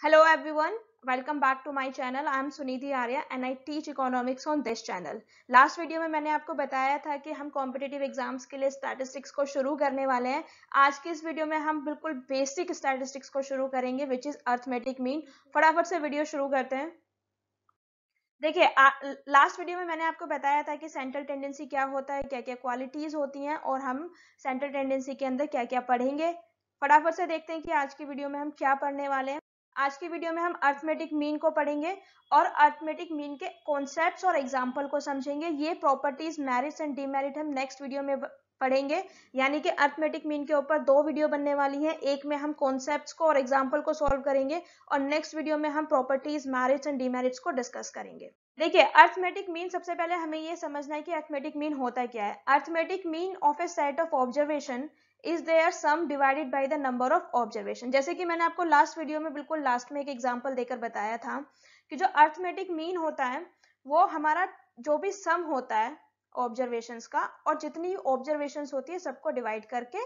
Hello everyone, welcome back to my channel. I am Sunidhi Arya and I teach economics on this channel. Last video में मैंने आपको बताया था कि हम कॉम्पिटिटिव एग्जाम्स के लिए स्टैटिस्टिक्स को शुरू करने वाले हैं। आज की इस वीडियो में हम बिल्कुल बेसिक स्टैटिस्टिक्स को शुरू करेंगे विच इज अर्थमेटिक मीन। फटाफट से वीडियो शुरू करते हैं। देखिए, लास्ट वीडियो में मैंने आपको बताया था कि सेंट्रल टेंडेंसी क्या होता है, क्या क्या क्वालिटीज होती हैं और हम सेंट्रल टेंडेंसी के अंदर क्या क्या पढ़ेंगे। फटाफट से देखते हैं कि आज की वीडियो में हम क्या पढ़ने वाले हैं। आज की वीडियो में हम अर्थमेटिक मीन को पढ़ेंगे और अर्थमेटिक मीन के कॉन्सेप्ट्स और एग्जाम्पल को समझेंगे। ये प्रॉपर्टीज, मेरिट्स एंड डीमेरिट हम नेक्स्ट वीडियो में पढ़ेंगे। यानी कि अर्थमेटिक मीन के ऊपर दो वीडियो बनने वाली है। एक में हम कॉन्सेप्ट्स को और एग्जाम्पल को सॉल्व करेंगे और नेक्स्ट वीडियो में हम प्रॉपर्टीज, मेरिट्स एंड डीमेरिट्स को डिस्कस करेंगे। देखिए, अर्थमेटिक मीन, सबसे पहले हमें ये समझना है कि अर्थमेटिक मीन होता क्या है। Arithmetic mean of a set of observation is their sum divided by the number of observation. जैसे कि मैंने आपको लास्ट वीडियो में बिल्कुल लास्ट में एक एग्जांपल देकर बताया था कि जो अर्थमेटिक मीन होता है वो हमारा जो भी सम होता है ऑब्जर्वेशंस का, और जितनी ऑब्जर्वेशंस होती है सबको डिवाइड करके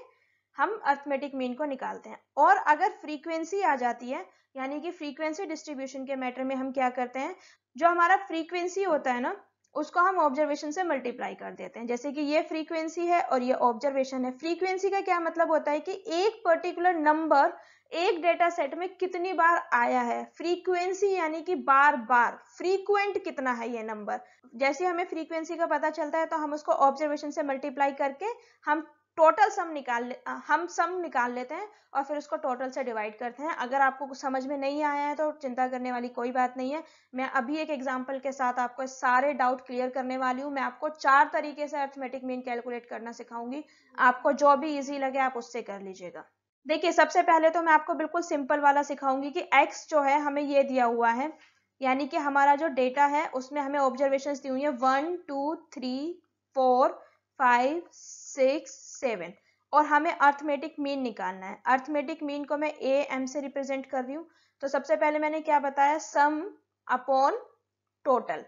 हम अर्थमेटिक मीन को निकालते हैं। और अगर फ्रीक्वेंसी आ जाती है, यानी कि फ्रीक्वेंसी डिस्ट्रीब्यूशन के मैटर में हम क्या करते हैं, जो हमारा फ्रीक्वेंसी होता है ना उसको हम ऑब्जर्वेशन से मल्टीप्लाई कर देते हैं। जैसे कि ये फ्रीक्वेंसी है और ये ऑब्जर्वेशन है। फ्रीक्वेंसी का क्या मतलब होता है कि एक पर्टिकुलर नंबर एक डेटा सेट में कितनी बार आया है। फ्रीक्वेंसी यानी कि बार बार, फ्रीक्वेंट कितना है ये नंबर। जैसे हमें फ्रीक्वेंसी का पता चलता है तो हम उसको ऑब्जर्वेशन से मल्टीप्लाई करके हम टोटल सम निकाल लेते हैं और फिर उसको टोटल से डिवाइड करते हैं। अगर आपको कुछ समझ में नहीं आया है तो चिंता करने वाली कोई बात नहीं है। मैं अभी एक एग्जांपल के साथ आपको सारे डाउट क्लियर करने वाली हूँ। मैं आपको 4 तरीके से अर्थमेटिक मीन कैलकुलेट करना सिखाऊंगी। आपको जो भी इजी लगे आप उससे कर लीजिएगा। देखिए, सबसे पहले तो मैं आपको बिल्कुल सिंपल वाला सिखाऊंगी कि x जो है हमें ये दिया हुआ है, यानी कि हमारा जो डेटा है उसमें हमें ऑब्जर्वेशंस दी हुई है 1 2 3 4 5 6 7 और हमें अर्थमेटिक मीन निकालना है। अर्थमेटिक मीन को मैं ए एम से रिप्रेजेंट कर रही हूँ। तो सबसे पहले मैंने क्या बताया, सम अपॉन टोटल।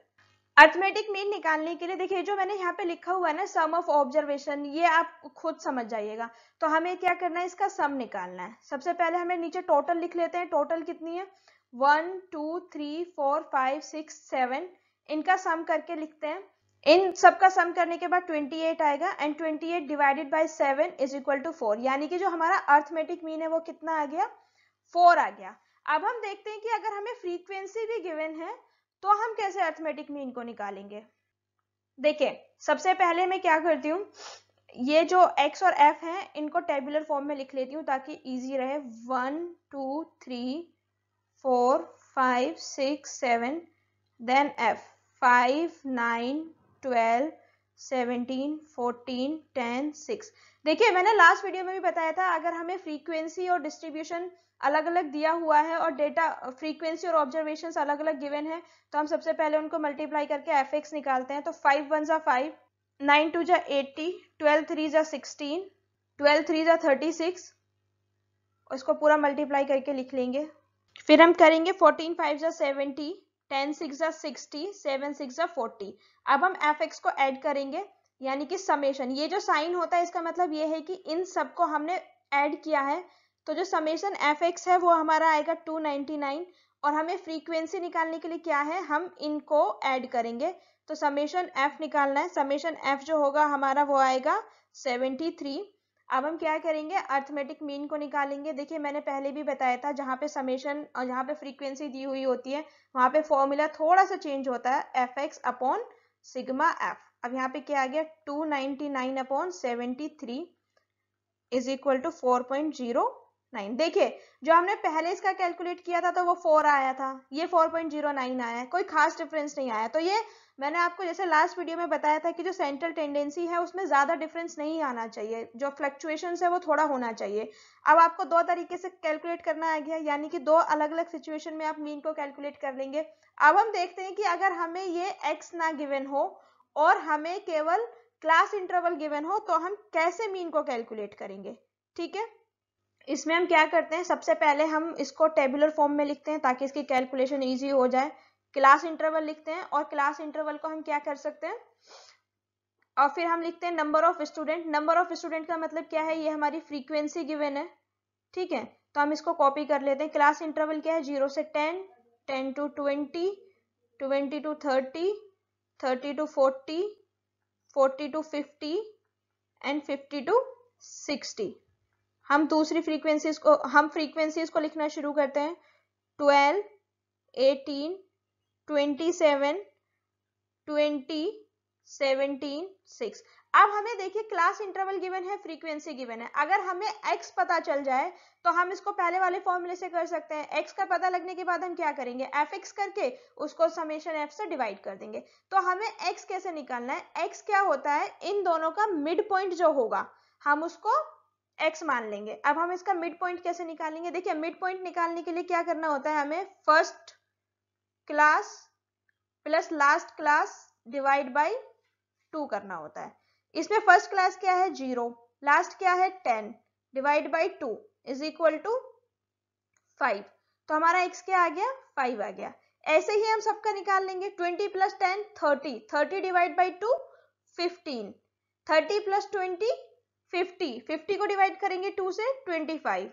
अर्थमेटिक मीन निकालने के लिए देखिए जो मैंने यहाँ पे लिखा हुआ है ना, सम ऑफ ऑब्जर्वेशन, ये आप खुद समझ जाइएगा। तो हमें क्या करना है, इसका सम निकालना है। सबसे पहले हमें नीचे टोटल लिख लेते हैं। टोटल कितनी है, 1 2 3 4 5 6 7, इनका सम करके लिखते हैं। इन सबका सम करने के बाद 28 आएगा and 28 divided by 7 is equal to 4। यानी कि जो हमारा अर्थमेटिक मीन है वो कितना आ गया, 4 आ गया। अब हम देखते हैं कि अगर हमें फ्रीक्वेंसी भी गिवन है तो हम कैसे अर्थमेटिक मीन को निकालेंगे। देखिए, सबसे पहले मैं क्या करती हूँ, ये जो x और f है इनको टेबुलर फॉर्म में लिख लेती हूँ ताकि इजी रहे। 1 2 3 4 5 6 7, देन f 5 9 12 17 14 10 6। देखिए, मैंने लास्ट वीडियो में भी बताया था अगर हमें फ्रीक्वेंसी और डिस्ट्रीब्यूशन अलग अलग दिया हुआ है और डेटा फ्रीक्वेंसी और ऑब्जर्वेशंस अलग अलग गिवन है तो हम सबसे पहले उनको मल्टीप्लाई करके एफ निकालते हैं। तो 5 1 जा 5, 9 2 जा 80, 12 3 जा 16, 12 3 जा 36, उसको पूरा मल्टीप्लाई करके लिख लेंगे। फिर हम करेंगे 14 5 जा 70, 10 6 जा 60, 7 6 जा 40। अब हम एफ को ऐड करेंगे, यानी कि समेशन। ये जो साइन होता है इसका मतलब ये है कि इन सबको हमने ऐड किया है। तो जो समेशन एफ है वो हमारा आएगा 299 और हमें फ्रीक्वेंसी निकालने के लिए क्या है, हम इनको ऐड करेंगे। तो समेशन एफ निकालना है। समेशन एफ जो होगा हमारा वो आएगा 73। अब हम क्या करेंगे, अर्थमेटिक मीन को निकालेंगे। देखिए, मैंने पहले भी बताया था जहां पे समेशन और जहां पे फ्रीक्वेंसी दी हुई होती है वहां पे फॉर्मूला थोड़ा सा चेंज होता है, F x upon sigma F. अब यहाँ पे क्या आ गया, 299 अपॉन 73 इज इक्वल टू 4.09। देखिए, जो हमने पहले इसका कैलकुलेट किया था तो वो 4 आया था, ये 4.09 आया है, कोई खास डिफरेंस नहीं आया। तो ये मैंने आपको जैसे लास्ट वीडियो में बताया था कि जो सेंट्रल टेंडेंसी है उसमें ज्यादा डिफरेंस नहीं आना चाहिए, जो फ्लक्चुएशंस है वो थोड़ा होना चाहिए। अब आपको दो तरीके से कैलकुलेट करना आ गया, यानी कि दो अलग अलग सिचुएशन में आप मीन को कैलकुलेट कर लेंगे। अब हम देखते हैं कि अगर हमें ये एक्स ना गिवन हो और हमें केवल क्लास इंटरवल गिवन हो तो हम कैसे मीन को कैलकुलेट करेंगे। ठीक है, इसमें हम क्या करते हैं, सबसे पहले हम इसको टेबुलर फॉर्म में लिखते हैं ताकि इसकी कैलकुलेशन इजी हो जाए। क्लास इंटरवल लिखते हैं और क्लास इंटरवल को हम क्या कर सकते हैं, और फिर हम लिखते हैं number of student. Number of student का मतलब क्या है, ये हमारी फ्रीक्वेंसी गिवन है। ठीक है, तो हम इसको कॉपी कर लेते हैं। क्लास इंटरवल क्या है, 0 से 10, 10 to 20, 20 to 30, 30 to 40, 40 to 50 and 50 to 60। हम फ्रीक्वेंसीज को लिखना शुरू करते हैं। 12, 18, 27, 20, 17, 6। अब हमें देखिए क्लास इंटरवल गिवन है, फ्रीक्वेंसी गिवन है। अगर हमें x पता चल जाए तो हम इसको पहले वाले फॉर्मूले से कर सकते हैं। x का पता लगने के बाद हम क्या करेंगे, fx करके उसको समेशन f से डिवाइड कर देंगे। तो हमें x कैसे निकालना है, x क्या होता है, इन दोनों का मिड पॉइंट जो होगा हम उसको x मान लेंगे। अब हम इसका मिड पॉइंट कैसे निकालेंगे, देखिए मिड पॉइंट निकालने के लिए क्या करना होता है, हमें first class plus last class divide by 2 करना होता है। इसमें फर्स्ट क्लास क्या है 0, लास्ट क्या है 10, divide by 2 is equal to 5। तो हमारा x क्या आ गया, 5 आ गया। ऐसे ही हम सबका निकाल लेंगे। 20 प्लस 10 30, 30 डिवाइड बाई 2 15, 30 प्लस 20 50, 50 को डिवाइड करेंगे 2 से 25,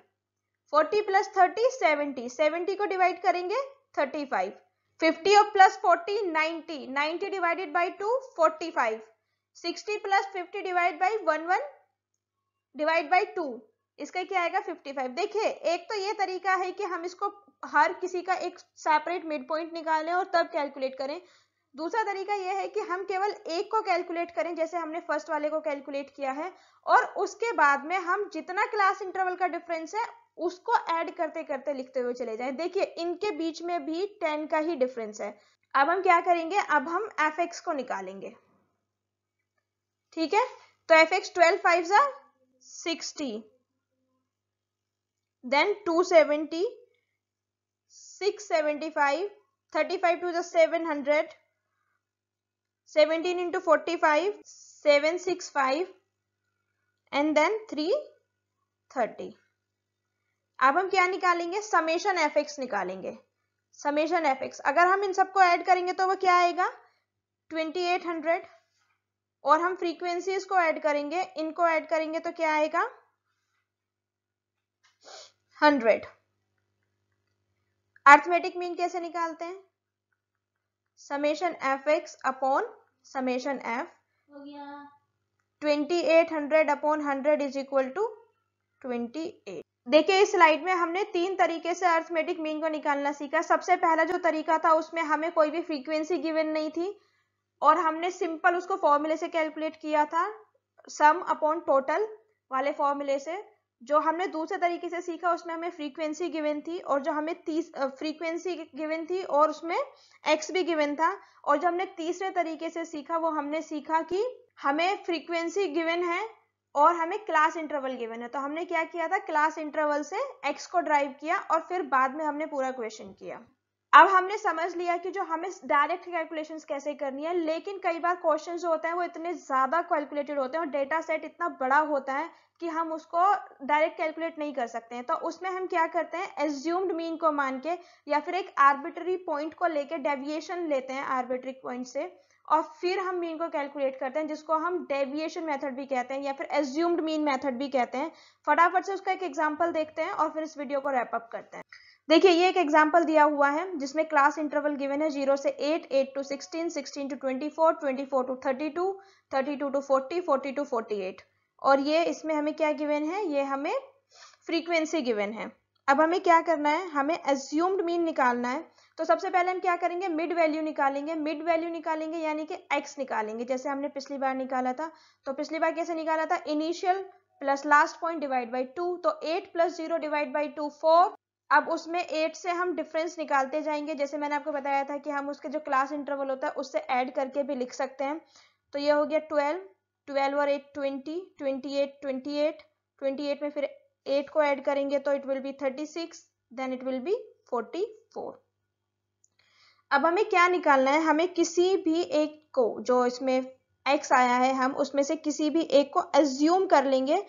40 प्लस 30 70, 70 को डिवाइड करेंगे 35, 50 और plus 40 90, 90 divided by 2 45, 60 plus 50 divide by 11 divide by 2, इसका क्या आएगा 55। देखिए एक तो ये तरीका है कि हम इसको हर किसी का एक सेपरेट मिड पॉइंट निकालें और तब कैलकुलेट करें। दूसरा तरीका यह है कि हम केवल एक को कैलकुलेट करें, जैसे हमने फर्स्ट वाले को कैलकुलेट किया है, और उसके बाद में हम जितना क्लास इंटरवल का डिफरेंस है उसको ऐड करते करते लिखते हुए चले जाएं। देखिए इनके बीच में भी 10 का ही डिफरेंस है। अब हम क्या करेंगे, अब हम fx को निकालेंगे। ठीक है, तो fx 12 5 60, then 270, 675, 35 to the 700, 17 into 45, 765 and then 330। अब हम क्या निकालेंगे, समेशन fx निकालेंगे। समेशन fx अगर हम इन सबको ऐड करेंगे तो वो क्या आएगा 2800, और हम फ्रीक्वेंसीज को ऐड करेंगे, इनको ऐड करेंगे तो क्या आएगा 100। अर्थमेटिक मीन कैसे निकालते हैं, summation fx upon summation f, 2800 upon 100 is equal to 28। देखिए इस स्लाइड में हमने 3 तरीके से अर्थमेटिक मीन को निकालना सीखा। सबसे पहला जो तरीका था उसमें हमें कोई भी फ्रीक्वेंसी गिवन नहीं थी और हमने सिंपल उसको फॉर्मूले से कैलकुलेट किया था, सम अपॉन टोटल वाले फॉर्मूले से। जो हमने दूसरे तरीके से सीखा उसमें हमें फ्रीक्वेंसी गिवन थी, और जो हमें फ्रीक्वेंसी गिवन थी और उसमें x भी गिवन था। और जो हमने तीसरे तरीके से सीखा वो हमने सीखा कि हमें फ्रीक्वेंसी गिवन है और हमें क्लास इंटरवल गिवन है। तो हमने क्या किया था, क्लास इंटरवल से x को ड्राइव किया और फिर बाद में हमने पूरा क्वेश्चन किया। अब हमने समझ लिया कि जो हमें डायरेक्ट कैलकुलेशंस कैसे करनी है, लेकिन कई बार क्वेश्चन जो होते हैं वो इतने ज्यादा कैलकुलेटेड होते हैं और डेटा सेट इतना बड़ा होता है कि हम उसको डायरेक्ट कैलकुलेट नहीं कर सकते हैं। तो उसमें हम क्या करते हैं, एज्यूम्ड मीन को मान के या फिर एक आर्बिट्ररी पॉइंट को लेके डेविएशन लेते हैं आर्बिट्ररी पॉइंट से, और फिर हम मीन को कैलकुलेट करते हैं, जिसको हम डेविएशन मेथड भी कहते हैं या फिर एज्यूम्ड मीन मेथड भी कहते हैं। फटाफट से उसका एक एग्जांपल देखते हैं और फिर इस वीडियो को रैप अप करते हैं। देखिए ये एक एग्जांपल दिया हुआ है जिसमें क्लास इंटरवल गिवन है 0 से 8, 8 to 16, 16 to 24, 24 to 32, 32 to 40, 40 to 48। और ये इसमें हमें क्या गिवन है, ये हमें फ्रीक्वेंसी गिवन है। अब हमें क्या करना है, हमें एज्यूम्ड मीन निकालना है। तो सबसे पहले हम क्या करेंगे, मिड वैल्यू निकालेंगे। मिड वैल्यू निकालेंगे यानी कि x निकालेंगे, जैसे हमने पिछली बार निकाला था। तो पिछली बार कैसे निकाला था, initial plus last point divide by 2। तो 8 प्लस 0 डिवाइड बाई 2 4। अब उसमें 8 से हम डिफरेंस निकालते जाएंगे, जैसे मैंने आपको बताया था कि हम उसके जो क्लास इंटरवल होता है उससे ऐड करके भी लिख सकते हैं। तो ये हो गया 12, 12 और 8 20, 28, 28, 28 में फिर 8 को ऐड करेंगे तो it will be 36, then it will be 44। अब हमें क्या निकालना है, हमें किसी भी एक को, जो इसमें x आया है, हम उसमें से किसी भी एक को एज्यूम कर लेंगे,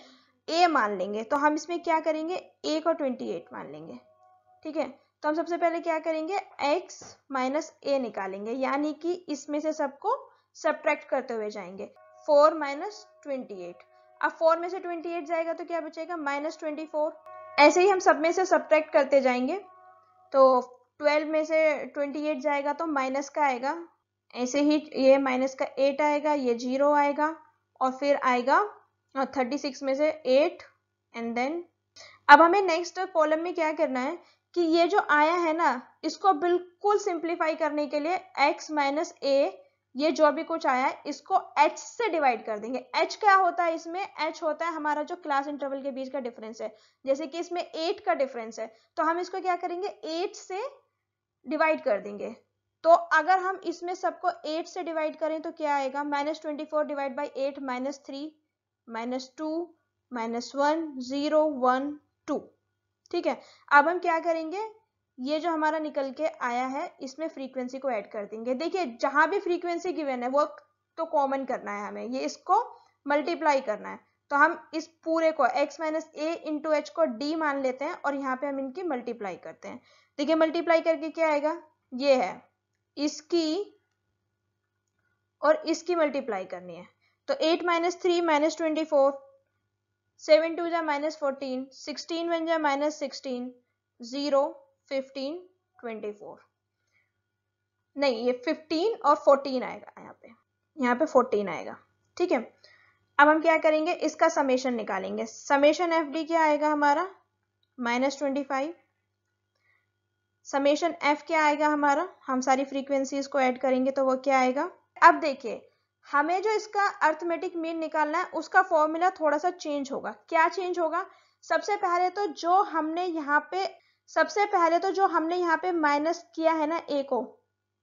a मान लेंगे। तो हम इसमें क्या करेंगे, a को 28 मान लेंगे। ठीक है, तो हम सबसे पहले क्या करेंगे, x माइनस a निकालेंगे, यानी कि इसमें से सबको सब्ट्रैक्ट करते हुए जाएंगे। 4 माइनस 28, अब 4 में से 28 जाएगा तो क्या बचेगा, माइनस 24। ऐसे ही हम सब में से सब्ट्रैक्ट करते जाएंगे, तो 12 में से 28 जाएगा तो माइनस का आएगा, ऐसे ही ये माइनस का 8 आएगा, ये 0 आएगा, और फिर आएगा 36 में से 8 एंड देन। अब हमें नेक्स्ट कॉलम में क्या करना है कि ये जो आया है ना, इसको बिल्कुल सिंप्लीफाई करने के लिए x माइनस ए, ये जो भी कुछ आया है इसको h से डिवाइड कर देंगे। h क्या होता है इसमें? h होता है हमारा जो क्लास इंटरवल के बीच का डिफरेंस है। जैसे कि इसमें 8 का डिफरेंस है, तो हम इसको क्या करेंगे 8 से डिवाइड कर देंगे। तो अगर हम इसमें सबको 8 से डिवाइड करें तो क्या आएगा? -24 डिवाइड बाई 8 -3 -2 -1 0 1 2। ठीक है, अब हम क्या करेंगे, ये जो हमारा निकल के आया है इसमें फ्रीक्वेंसी को ऐड कर देंगे। देखिए जहां भी फ्रीक्वेंसी गिवन है वो तो कॉमन करना है हमें, ये इसको मल्टीप्लाई करना है। तो हम इस पूरे को x माइनस ए इंटू एच को d मान लेते हैं और यहाँ पे हम इनकी मल्टीप्लाई करते हैं। देखिए मल्टीप्लाई करके क्या आएगा, ये है इसकी और इसकी मल्टीप्लाई करनी है। तो 8 माइनस 3 माइनस 24, 7 2 जा -14, 16 1 जा -16, 0 15 24, नहीं ये 15 और 14 आएगा, यहाँ पे 14 आएगा। ठीक है, अब हम क्या करेंगे, इसका समेशन निकालेंगे। समेशन एफ डी क्या आएगा हमारा -25, समेशन एफ क्या आएगा हमारा, हम सारी फ्रीक्वेंसीज को ऐड करेंगे तो वो क्या आएगा। अब देखिए हमें जो इसका अर्थमेटिक मीन निकालना है उसका फॉर्मूला थोड़ा सा चेंज होगा। क्या चेंज होगा? सबसे पहले तो जो हमने यहाँ पे माइनस किया है ना ए को,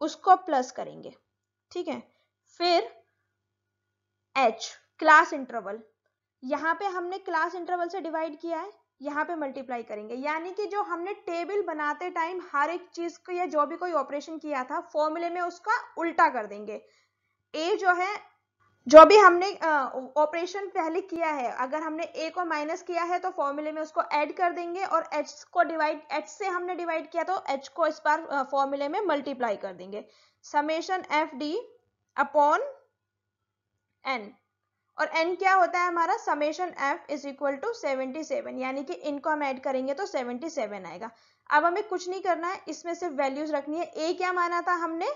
उसको प्लस करेंगे। ठीक है, फिर एच क्लास इंटरवल, यहाँ पे हमने क्लास इंटरवल से डिवाइड किया है, यहाँ पे मल्टीप्लाई करेंगे। यानी कि जो हमने टेबल बनाते टाइम हर एक चीज को या जो भी कोई ऑपरेशन किया था फॉर्मूले में उसका उल्टा कर देंगे। ए जो है, जो भी हमने ऑपरेशन पहले किया है, अगर हमने ए को माइनस किया है तो फॉर्मूले में उसको ऐड कर देंगे, और एच से हमने डिवाइड किया तो एच को इस बार फॉर्मूले में मल्टीप्लाई कर देंगे। Summation F D upon N, और n क्या होता है हमारा, summation f is equal to 77, यानी कि इनको हम ऐड करेंगे तो 77 आएगा। अब हमें कुछ नहीं करना है, इसमें सिर्फ वैल्यूज रखनी है। a क्या माना था हमने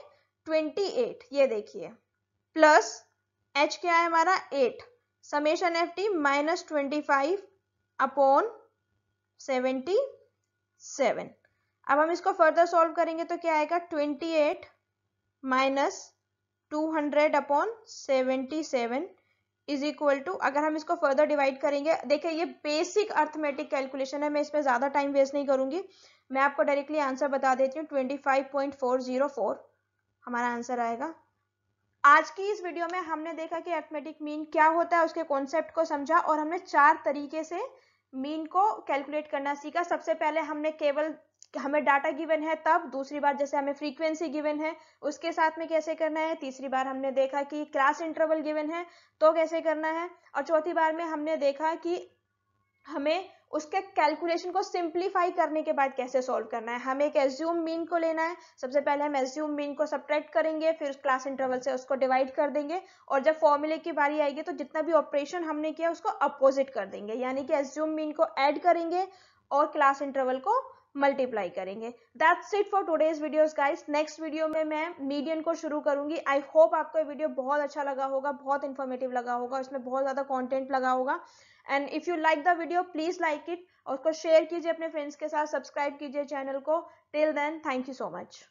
28, ये देखिए, प्लस h क्या है हमारा 8, समेशन एफ टी -25 अपॉन 77। अब हम इसको फर्दर सॉल्व करेंगे तो क्या आएगा, 28 minus 200 upon 77 is equal to, अगर हम इसको फर्दर डिवाइड करेंगे, देखिए ये बेसिक अर्थमेटिक कैलकुलेशन है, मैं इसमें ज्यादा टाइम वेस्ट नहीं करूंगी, मैं आपको डायरेक्टली आंसर बता देती हूँ। 25.404 हमारा आंसर आएगा। आज की इस वीडियो में हमने देखा कि अर्थमेटिक मीन क्या होता है, उसके कॉन्सेप्ट को समझा, और हमने 4 तरीके से मीन को कैलकुलेट करना सीखा। सबसे पहले हमने केवल हमें डाटा गिवन है तब, दूसरी बार जैसे हमें फ्रीक्वेंसी गिवन है उसके साथ में कैसे करना है, तीसरी बार हमने देखा कि क्लास इंटरवल गिवन है तो कैसे करना है, और चौथी बार में हमने देखा कि हमें उसके कैलकुलेशन को सिंप्लीफाई करने के बाद कैसे सॉल्व करना है। हमें एक एज्यूम मीन को लेना है, सबसे पहले हम एज्यूम मीन को सब्ट्रैक्ट करेंगे, फिर क्लास इंटरवल से उसको डिवाइड कर देंगे, और जब फॉर्मूले की बारी आएगी तो जितना भी ऑपरेशन हमने किया उसको अपोजिट कर देंगे, यानी कि एज्यूम मीन को ऐड करेंगे और क्लास इंटरवल को मल्टीप्लाई करेंगे। That's it for today's videos guys. Next video में मैं मीडियन को शुरू करूंगी। आई होप आपको ये वीडियो बहुत अच्छा लगा होगा, बहुत इंफॉर्मेटिव लगा होगा, इसमें बहुत ज्यादा कंटेंट लगा होगा। And if you like the video please like it और उसको शेयर कीजिए अपने फ्रेंड्स के साथ, सब्सक्राइब कीजिए चैनल को। Till then thank you so much.